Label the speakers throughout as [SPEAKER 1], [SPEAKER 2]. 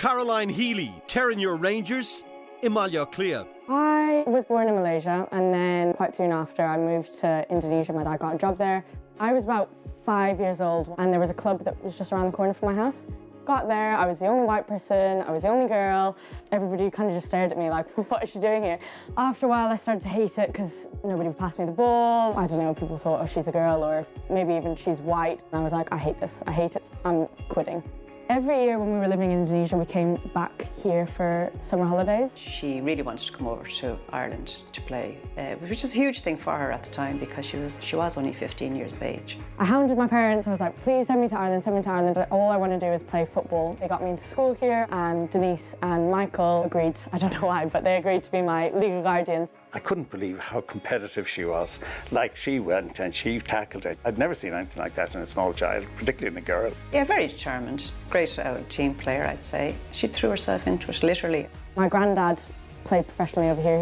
[SPEAKER 1] Caroline Healey, tearing your Rangers, imeartha.
[SPEAKER 2] I was born in Malaysia and then quite soon after I moved to Indonesia. My dad got a job there. I was about 5 years old and there was a club that was just around the corner from my house. Got there, I was the only white person, I was the only girl. Everybody kind of just stared at me like, what is she doing here? After a while I started to hate it because nobody would pass me the ball. I don't know, people thought, oh, she's a girl, or maybe even she's white. And I was like, I hate this, I hate it, I'm quitting. Every year when we were living in Indonesia, we came back here for summer holidays.
[SPEAKER 3] She really wanted to come over to Ireland to play, which is a huge thing for her at the time because she was only 15 years of age.
[SPEAKER 2] I hounded my parents. I was like, please send me to Ireland, send me to Ireland. All I want to do is play football. They got me into school here, and Denise and Michael agreed, I don't know why, but they agreed to be my legal guardians.
[SPEAKER 4] I couldn't believe how competitive she was. Like, she went and she tackled it. I'd never seen anything like that in a small child, particularly in a girl.
[SPEAKER 3] Yeah, very determined. Great team player, I'd say. She threw herself into it, literally.
[SPEAKER 2] My granddad played professionally over here.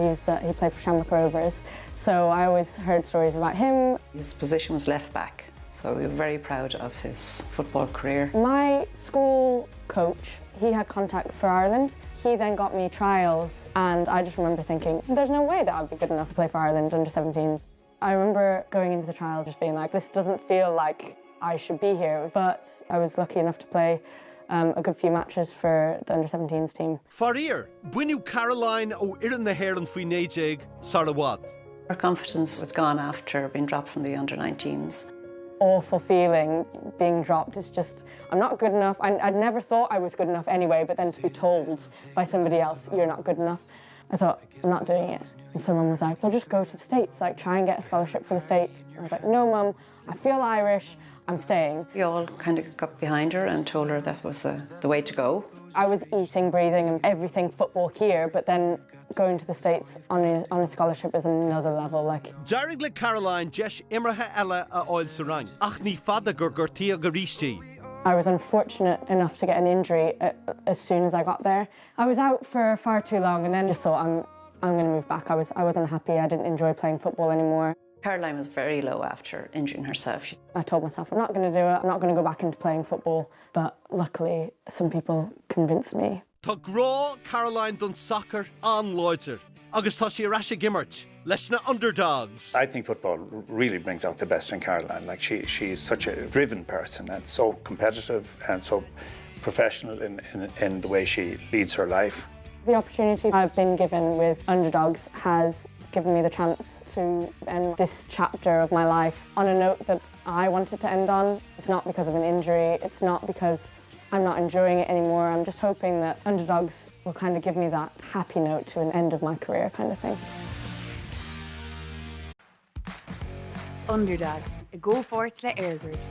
[SPEAKER 2] He played for Shamrock Rovers, so I always heard stories about him.
[SPEAKER 3] His position was left back, so we were very proud of his football career.
[SPEAKER 2] My school coach, he had contacts for Ireland. He then got me trials, and I just remember thinking, there's no way that I'd be good enough to play for Ireland under-17s. I remember going into the trials just being like, this doesn't feel like I should be here. But I was lucky enough to play a good few matches for the under-17s team.
[SPEAKER 1] Farir, buinu Caroline o iran na hair an fui neijig Sarawat.
[SPEAKER 3] Her confidence was gone after being dropped from the under-19s.
[SPEAKER 2] Awful feeling being dropped. It's just, I'm not good enough. I'd never thought I was good enough anyway, but then to be told by somebody else, you're not good enough, I thought, I'm not doing it. And someone was like, well, just go to the States, like try and get a scholarship for the States. I was like, no, Mum, I feel Irish, I'm staying.
[SPEAKER 3] We all kind of got behind her and told her that was the way to go.
[SPEAKER 2] I was eating, breathing and everything football here, but then going to the States on a scholarship is another level. Like,
[SPEAKER 1] Darigla Caroline jesh imeartha ella a oil sarang. Ach ni fada gur gurtia garisti.
[SPEAKER 2] I was unfortunate enough to get an injury as soon as I got there. I was out for far too long and then just thought, I'm going to move back. I wasn't happy. I didn't enjoy playing football anymore.
[SPEAKER 3] Caroline was very low after injuring herself.
[SPEAKER 2] I told myself, I'm not going to do it. I'm not going to go back into playing football. But luckily, some people convinced me.
[SPEAKER 1] Tá grá Caroline done soccer an Loider. Agus tá sí rasha gimmert. Leis na Underdogs.
[SPEAKER 4] I think football really brings out the best in Caroline. Like, she's such a driven person and so competitive and so professional in the way she leads her life.
[SPEAKER 2] The opportunity I've been given with Underdogs has given me the chance to end this chapter of my life on a note that I wanted to end on. It's not because of an injury, it's not because I'm not enjoying it anymore. I'm just hoping that Underdogs will kind of give me that happy note to an end of my career kind of thing.
[SPEAKER 5] Underdogs, a go forward to the Airgrid.